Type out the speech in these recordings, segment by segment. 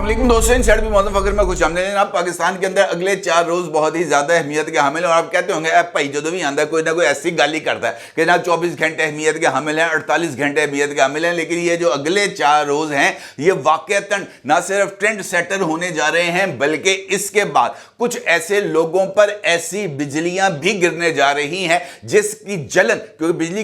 लेकिन दोस्तों इन साइड भी मौसम फकर में कुछ हमने जनाब पाकिस्तान के अंदर अगले 4 रोज बहुत ही ज्यादा अहमियत के हामिल हैं। और आप कहते होंगे भाई जो भी आंदा कोई ना कोई ऐसी गाली करता है कि जनाब 24 घंटे अहमियत के हामिल हैं, 48 घंटे अहमियत के हामिल हैं। लेकिन ये जो अगले 4 रोज हैं ये वाकईतन ना सिर्फ ट्रेंड सेटर होने जा रहे हैं बल्कि इसके बाद कुछ ऐसे लोगों पर ऐसी बिजलियां भी गिरने जा रही हैं जिसकी जलन, क्योंकि बिजली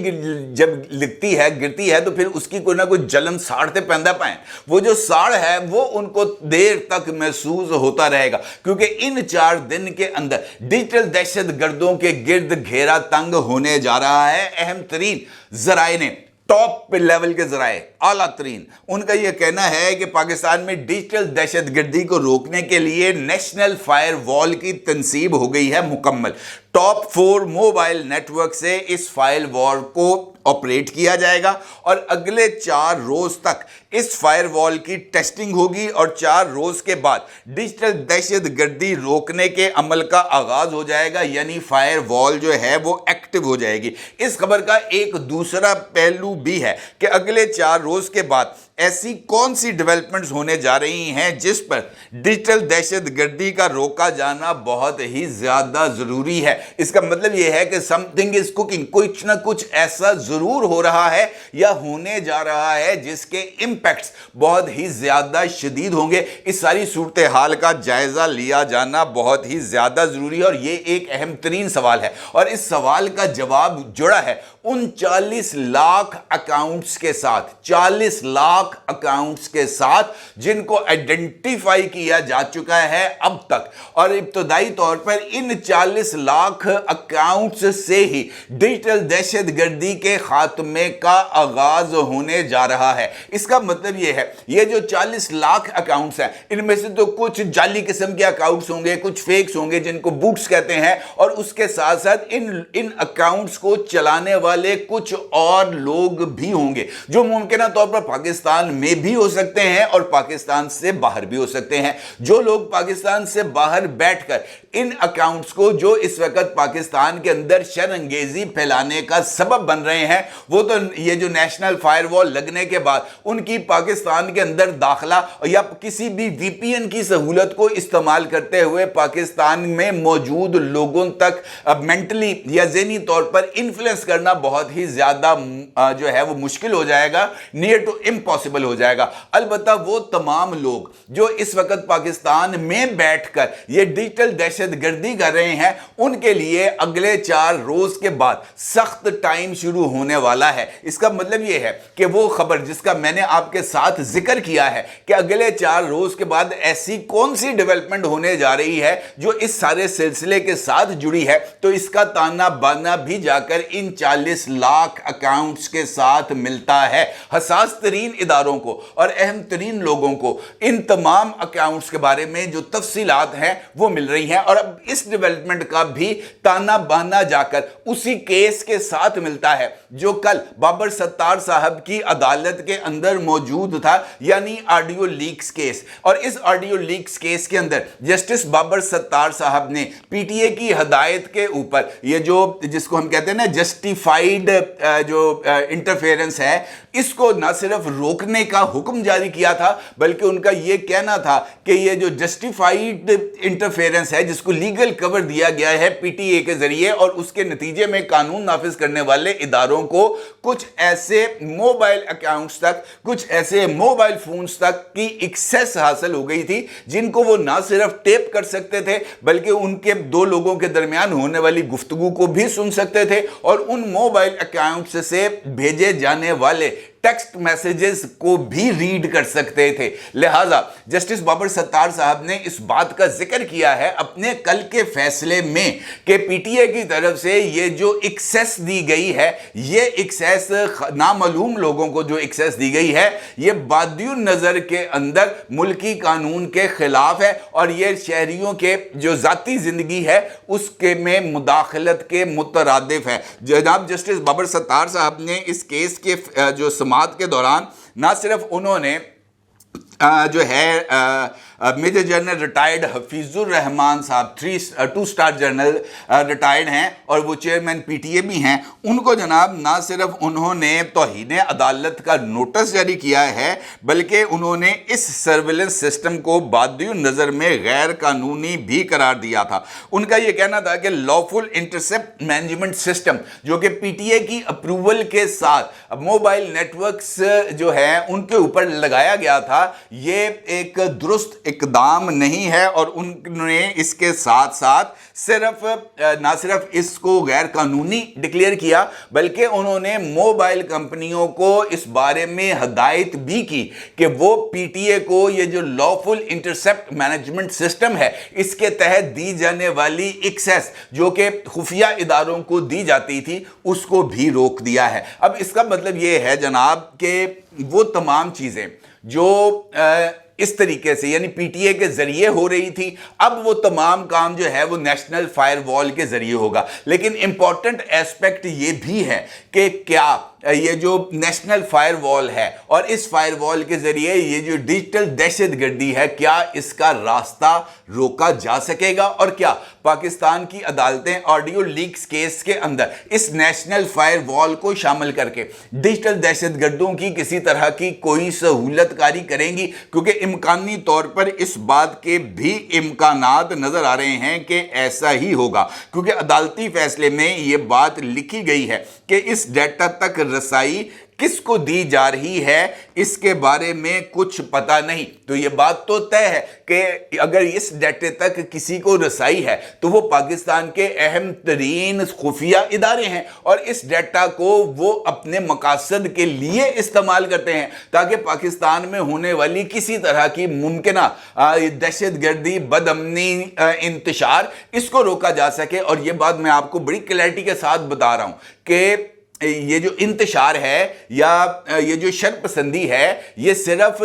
जब लिखती है गिरती है तो फिर उसकी कोई ना कोई जलन साड़ते पैदा पाए, वो जो साड़ है वो उनको देर तक महसूस होता रहेगा। क्योंकि इन 4 दिन के अंदर डिजिटल दहशतगर्दों के गिर्द घेरा तंग होने जा रहा है। अहम तरीन जराए ने, टॉप लेवल के जराए, आला तरीन, उनका यह कहना है कि पाकिस्तान में डिजिटल दहशतगर्दी को रोकने के लिए नेशनल फायर वॉल की तंसीब हो गई है मुकम्मल। टॉप 4 मोबाइल नेटवर्क से इस फायर वॉल को ऑपरेट किया जाएगा और अगले 4 रोज तक इस फायर वॉल की टेस्टिंग होगी और 4 रोज के बाद डिजिटल दहशतगर्दी रोकने के अमल का आगाज हो जाएगा, यानी फायर वॉल जो है वो एक्टिव हो जाएगी। इस खबर का एक दूसरा पहलू भी है कि अगले 4 रोज के बाद ऐसी कौन सी डेवलपमेंट्स होने जा रही हैं जिस पर डिजिटल दहशतगर्दी का रोका जाना बहुत ही ज्यादा जरूरी है। इसका मतलब यह है कि समथिंग इज कुकिंग, कुछ ना कुछ ऐसा जरूर हो रहा है या होने जा रहा है जिसके इंपैक्ट्स बहुत ही ज्यादा शदीद होंगे। इस सारी सूरत हाल का जायजा लिया जाना बहुत ही ज्यादा जरूरी है और यह एक अहम तरीन सवाल है। और इस सवाल का जवाब जुड़ा है उन 40 लाख अकाउंट्स के साथ, 40 लाख अकाउंट्स के साथ जिनको आइडेंटिफाई किया जा चुका है अब तक। और इब्तदाई तौर पर इन 40 लाख अकाउंट्स से ही डिजिटल दहशतगर्दी के खात्मे का आगाज होने जा रहा है। इसका मतलब यह है ये जो 40 लाख अकाउंट्स हैं इनमें से तो कुछ जाली किस्म के अकाउंट्स होंगे, कुछ फेक्स होंगे जिनको बूट्स कहते हैं, और उसके साथ साथ इन अकाउंट्स को चलाने वाले कुछ और लोग भी होंगे जो मुमकिन तौर पर पाकिस्तान में भी हो सकते हैं और पाकिस्तान से बाहर भी हो सकते हैं। जो लोग पाकिस्तान से बाहर बैठकर इन अकाउंट्स को जो इस वक्त पाकिस्तान के अंदर शरअंगेजी फैलाने का सबब बन रहे हैं वो तो ये जो नेशनल फायरवॉल लगने के बाद उनकी पाकिस्तान के अंदर दाखिला या किसी भी वीपीएन की सहूलत को इस्तेमाल करते हुए पाकिस्तान में मौजूद लोगों तक मेंटली या ज़हनी तौर पर इन्फ्लुएंस करना बहुत ही ज्यादा जो है वो मुश्किल हो जाएगा, नियर टू इम्पॉसिबल हो जाएगा। अलबत्ता वो तमाम लोग जो इस वक्त पाकिस्तान में बैठकर ये डिजिटल दहशतगर्दी कर रहे हैं उनके लिए अगले 4 रोज के बाद सख्त टाइम शुरू होने वाला है। इसका मतलब यह है कि वो खबर जिसका मैंने आपके साथ जिक्र किया है कि अगले 4 रोज के बाद ऐसी कौन सी डेवलपमेंट होने जा रही है जो इस सारे सिलसिले के साथ जुड़ी है, तो इसका ताना बाना भी जाकर इन 40 लाख अकाउंट्स के साथ मिलता है। हसास तरीन इदारों को और अहम तरीन लोगों को इन तमाम अकाउंट्स के बारे में जो तफसीलात हैं वो मिल रही हैं। और अब इस डेवलपमेंट का भी ताना बाना जाकर उसी केस के साथ मिलता है जो कल बाबर सत्तार साहब की अदालत के अंदर मौजूद था, यानी ऑडियो लीक्स केस। और इस ऑडियो लीक्स केस के अंदर जस्टिस बाबर सत्तार साहब ने पीटीए की हदायत के ऊपर ये जो जिसको हम कहते हैं ना जस्टिफाइड जो इंटरफेरेंस है इसको ना सिर्फ रोकने का हुक्म जारी किया था बल्कि उनका यह कहना था कि ये जो जस्टिफाइड इंटरफेरेंस है जिसको लीगल कवर दिया गया है पीटीए के जरिए और उसके नतीजे में कानून नाफिज करने वाले इदारों को कुछ ऐसे मोबाइल अकाउंट्स तक, कुछ ऐसे मोबाइल फोन्स तक की एक्सेस हासिल हो गई थी जिनको वो ना सिर्फ टेप कर सकते थे बल्कि उनके 2 लोगों के दरमियान होने वाली गुफ्तगू को भी सुन सकते थे और उन मोबाइल अकाउंट्स से भेजे जाने वाले टेक्स्ट मैसेजेस को भी रीड कर सकते थे। लिहाजा जस्टिस बाबर सत्तार साहब ने इस बात का जिक्र किया है अपने कल के फैसले में कि पीटीए की तरफ से ये जो एक्सेस दी गई है, ये एक्सेस नामालूम लोगों को जो एक्सेस दी गई है ये बादियुन नजर के अंदर मुल्की कानून के खिलाफ है और ये शहरियों के जो जाती जिंदगी है उसके में मुदाखलत के मुतरादिफ है। जनाब जस्टिस बाबर सत्तार साहब ने इस केस के जो समात के दौरान ना सिर्फ उन्होंने जो है major general retired Hafizur Rahman साहब 2 स्टार जनरल रिटायर्ड हैं और वो चेयरमैन पीटीए भी हैं। उनको जनाब ना सिर्फ उन्होंने तौहीन अदालत का नोटिस जारी किया है बल्कि उन्होंने इस सर्विलेंस सिस्टम को बादियो नज़र में गैर कानूनी भी करार दिया था। उनका ये कहना था कि लॉफुल इंटरसेप्ट मैनेजमेंट सिस्टम जो कि पीटीए की अप्रूवल के साथ मोबाइल नेटवर्क्स जो है उनके ऊपर लगाया गया था, ये एक दुरुस्त इकदाम नहीं है। और उन्होंने इसके साथ साथ ना सिर्फ इसको गैर कानूनी डिक्लेयर किया बल्कि उन्होंने मोबाइल कंपनियों को इस बारे में हदायत भी की कि वो पीटीए को ये जो लॉफुल इंटरसेप्ट मैनेजमेंट सिस्टम है इसके तहत दी जाने वाली एक्सेस जो कि खुफिया इदारों को दी जाती थी उसको भी रोक दिया है। अब इसका मतलब ये है जनाब कि वो तमाम चीज़ें जो इस तरीके से यानी पीटीए के जरिए हो रही थी, अब वो तमाम काम जो है वो नेशनल फायरवॉल के जरिए होगा। लेकिन इंपॉर्टेंट एस्पेक्ट ये भी है कि क्या ये जो नेशनल फायरवॉल है और इस फायरवॉल के जरिए ये जो डिजिटल दहशतगर्दी है क्या इसका रास्ता रोका जा सकेगा, और क्या पाकिस्तान की अदालतें ऑडियो लीक्स केस के अंदर इस नेशनल फायरवॉल को शामिल करके डिजिटल दहशतगर्दों की किसी तरह की कोई सहूलतकारी करेंगी, क्योंकि इम्कानी तौर पर इस बात के भी इम्कानात नजर आ रहे हैं कि ऐसा ही होगा, क्योंकि अदालती फैसले में ये बात लिखी गई है कि इस डेटा तक रसाई किसको दी जा रही है इसके बारे में कुछ पता नहीं। तो ये बात तो तय है कि अगर इस डेटे तक किसी को रसाई है तो वो पाकिस्तान के अहम तरीन खुफिया इदारे हैं और इस डेटा को वो अपने मकासद के लिए इस्तेमाल करते हैं ताकि पाकिस्तान में होने वाली किसी तरह की मुमकिना दहशतगर्दी बदअमनी इंतशार इसको रोका जा सके। और ये बात मैं आपको बड़ी क्लैरिटी के साथ बता रहा हूं कि ये जो इंतशार है या ये जो शरपसंदी है ये सिर्फ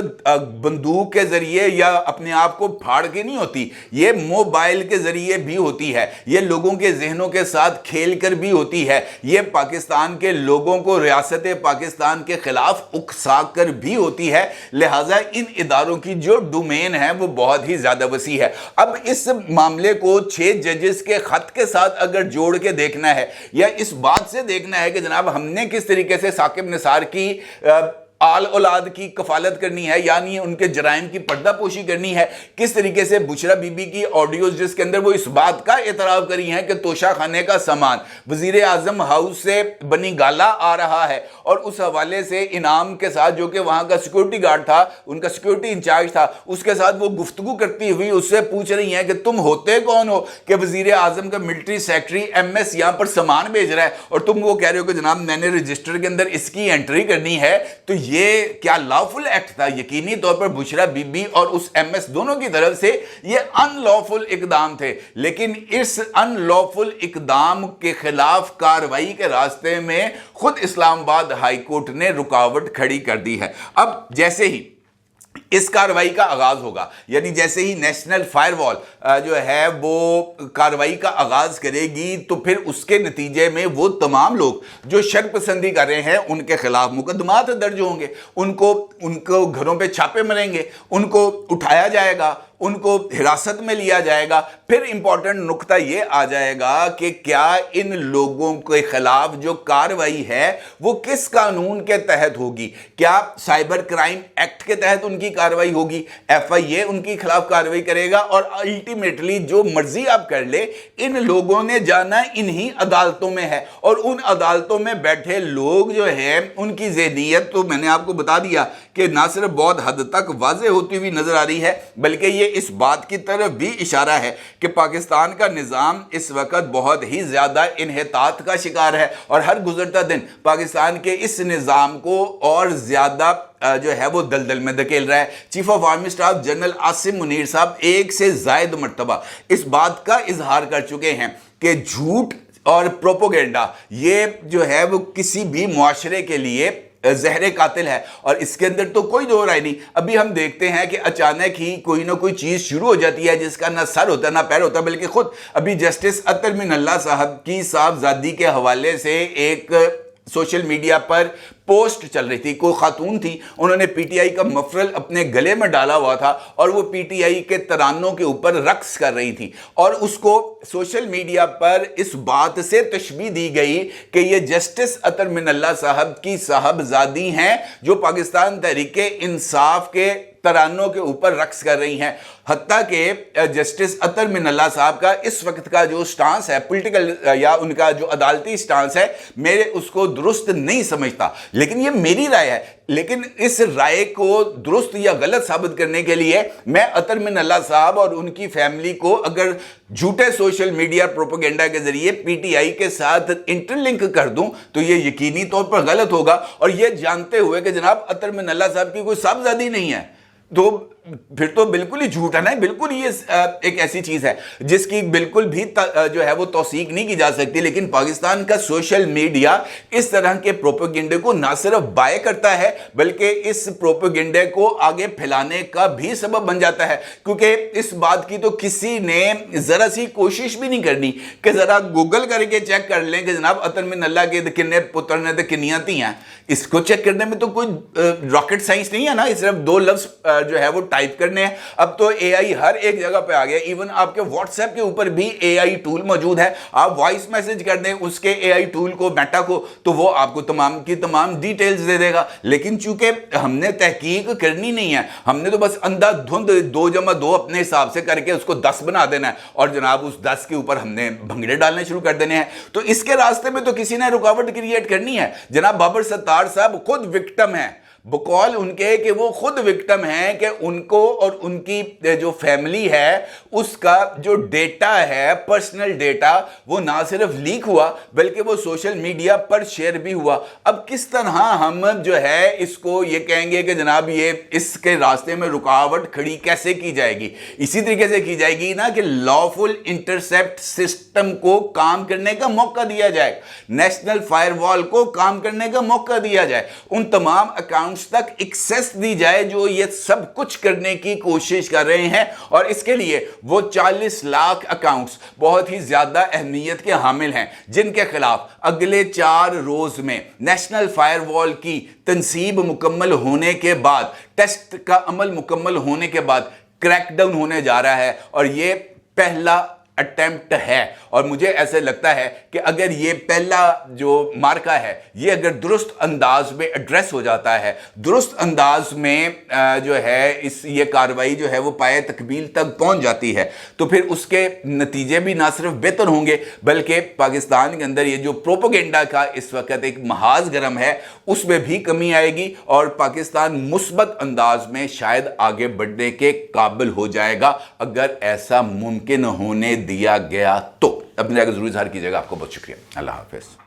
बंदूक के जरिए या अपने आप को फाड़ के नहीं होती, ये मोबाइल के जरिए भी होती है, ये लोगों के जहनों के साथ खेल कर भी होती है, ये पाकिस्तान के लोगों को रियासत पाकिस्तान के खिलाफ उकसा कर भी होती है। लिहाजा इन इदारों की जो डोमेन है वो बहुत ही ज्यादा वसी है। अब इस मामले को 6 जजेस के खत के साथ अगर जोड़ के देखना है या इस बात से देखना है कि जनाब हमने किस तरीके से साकिब निसार की आल औलाद की कफालत करनी है यानी उनके जराइम की पर्दापोशी करनी है, किस तरीके से बुशरा बीबी की ऑडियोज जिसके अंदर वो इस बात का एतराफ़ करी हैं कि तोशा खाने का सामान वजीर आजम हाउस से बनी गाला आ रहा है, और उस हवाले से इनाम के साथ जो कि वहाँ का सिक्योरिटी गार्ड था, उनका सिक्योरिटी इंचार्ज था, उसके साथ वो गुफ्तगू करती हुई उससे पूछ रही हैं कि तुम होते कौन हो कि वजीर आजम का मिलिट्री सेक्रेटरी MS यहाँ पर सामान भेज रहा है और तुम वो कह रहे हो कि जनाब मैंने रजिस्टर के अंदर इसकी एंट्री करनी है। तो ये क्या लॉफुल एक्ट था? यकीनी तौर पर बुशरा बीबी और उस MS दोनों की तरफ से ये अनलॉफुल इकदाम थे, लेकिन इस अनलॉफुल इकदाम के खिलाफ कार्रवाई के रास्ते में खुद इस्लामाबाद हाई कोर्ट ने रुकावट खड़ी कर दी है। अब जैसे ही इस कार्रवाई का आगाज होगा यानी जैसे ही नेशनल फायरवॉल जो है वो कार्रवाई का आगाज करेगी तो फिर उसके नतीजे में वो तमाम लोग जो शरपसंदी कर रहे हैं उनके खिलाफ मुकदमात दर्ज होंगे, उनको घरों पे छापे मरेंगे, उनको उठाया जाएगा, उनको हिरासत में लिया जाएगा। फिर इंपॉर्टेंट नुक्ता ये आ जाएगा कि क्या इन लोगों के खिलाफ जो कार्रवाई है वो किस कानून के तहत होगी? क्या साइबर क्राइम एक्ट के तहत उनकी कार्रवाई होगी? FIA उनके खिलाफ कार्रवाई करेगा और अल्टीमेटली जो मर्जी आप कर ले, इन लोगों ने जाना इन्हीं अदालतों में है और उन अदालतों में बैठे लोग जो है उनकी ज़हनियत तो मैंने आपको बता दिया कि ना सिर्फ बहुत हद तक वाज़े होती हुई नजर आ रही है बल्कि ये इस बात की तरफ भी इशारा है कि पाकिस्तान का निज़ाम इस वक्त बहुत ही ज़्यादा इन्हितात का शिकार है और हर गुजरता दिन पाकिस्तान के इस निज़ाम को और ज़्यादा जो है वो दलदल में धकेल रहा है। Chief of army staff general Asim Munir साहब एक से ज़ायद मर्तबा इस बात का इजहार कर चुके हैं कि झूठ और प्रोपोगेंडा ये जो है वो किसी भी मुआशरे के लिए जहरे कातिल है और इसके अंदर तो कोई दो राय नहीं। अभी हम देखते हैं कि अचानक ही कोई ना कोई चीज़ शुरू हो जाती है जिसका ना सर होता ना पैर होता, बल्कि खुद अभी जस्टिस अतर मिनल्ला साहब की साहबजादी के हवाले से एक सोशल मीडिया पर पोस्ट चल रही थी, कोई खातून थी, उन्होंने पीटीआई का मफरल अपने गले में डाला हुआ था और वो पीटीआई के तरानों के ऊपर रक्स कर रही थी और उसको सोशल मीडिया पर इस बात से तशबीह दी गई कि ये जस्टिस अतर मिनल्ला साहब की साहबजादी हैं जो पाकिस्तान तहरीके इंसाफ के तरानों के ऊपर रक्स कर रही हैं। हत्ता कि जस्टिस अतर मिनल्ला साहब का इस वक्त का जो स्टांस है पॉलिटिकल या उनका जो अदालती स्टांस है, मेरे उसको दुरुस्त नहीं समझता, लेकिन ये मेरी राय है। लेकिन इस राय को दुरुस्त या गलत साबित करने के लिए मैं अतर मिनल्ला साहब और उनकी फैमिली को अगर झूठे सोशल मीडिया प्रोपेगेंडा के जरिए पीटीआई के साथ इंटरलिंक कर दूं तो ये यकीनी तौर पर गलत होगा। और ये जानते हुए कि जनाब अतर मिनल्ला साहब की कोई साहबजादी नहीं है, तो फिर तो बिल्कुल ही झूठ है ना। बिल्कुल ये एक ऐसी चीज है जिसकी बिल्कुल भी जो है वो तौसीक नहीं की जा सकती। लेकिन पाकिस्तान का सोशल मीडिया इस तरह के प्रोपेगेंडे को ना सिर्फ बाय करता है बल्कि इस प्रोपेगेंडे को आगे फैलाने का भी सबब बन जाता है, क्योंकि इस बात की तो किसी ने जरा सी कोशिश भी नहीं करनी कि जरा गूगल करके चेक कर लें कि जनाब अतर मिनल्ला के किन्ने पुत्र ने तो किन्नियां धीयां। इसको चेक करने में तो कोई रॉकेट साइंस नहीं है ना, सिर्फ दो लफ्ज जो है वो टाइप करने हैं। अब तो एआई हर एक जगह पे आ गया, इवन आपके व्हाट्सएप के ऊपर भी एआई टूल मौजूद है। आप वॉइस मैसेज कर दें उसके एआई टूल को, मेटा को, तो वो आपको तमाम की तमाम डिटेल्स दे देगा। लेकिन चूंकि हमने तहकीक करनी नहीं है, हमने तो बस अंधाधुंध 2+2 अपने हिसाब से करके उसको 10 बना देना है और जनाब उस 10 के ऊपर हमने भंगड़े डालने शुरू कर देने हैं। तो इसके रास्ते में तो किसी ने रुकावट क्रिएट करनी है। जनाब बाबर सत्तार साहब खुद विक्टिम है, बकौल उनके कि वो खुद विक्टिम हैं कि उनको और उनकी जो फैमिली है उसका जो डेटा है, पर्सनल डेटा, वो ना सिर्फ लीक हुआ बल्कि वो सोशल मीडिया पर शेयर भी हुआ। अब किस तरह हम जो है इसको ये कहेंगे कि जनाब ये इसके रास्ते में रुकावट खड़ी कैसे की जाएगी? इसी तरीके से की जाएगी ना कि लॉफुल इंटरसेप्ट सिस्टम को काम करने का मौका दिया जाए, नेशनल फायरवॉल को काम करने का मौका दिया जाए, उन तमाम अकाउंट तक एक्सेस दी जाए जो ये सब कुछ करने की कोशिश कर रहे हैं। और इसके लिए वो 40 लाख अकाउंट्स बहुत ही ज्यादा अहमियत के हामिल हैं जिनके खिलाफ अगले 4 रोज में नेशनल फायरवॉल की तनसीब मुकम्मल होने के बाद, टेस्ट का अमल मुकम्मल होने के बाद क्रैकडाउन होने जा रहा है। और ये पहला अटेम्प्ट है और मुझे ऐसे लगता है कि अगर ये पहला जो मार्का है ये अगर दुरुस्त अंदाज में एड्रेस हो जाता है, दुरुस्त अंदाज में जो है ये कार्रवाई जो है वो पाए तकमील तक पहुंच जाती है, तो फिर उसके नतीजे भी ना सिर्फ बेहतर होंगे बल्कि पाकिस्तान के अंदर ये जो प्रोपेगेंडा का इस वक्त एक महाज गर्म है उसमें भी कमी आएगी और पाकिस्तान मुस्बत अंदाज में शायद आगे बढ़ने के काबिल हो जाएगा अगर ऐसा मुमकिन होने दिया गया तो। अपनी राय को जरूर इज़हार कीजिएगा। आपको बहुत शुक्रिया। अल्लाह हाफिज़।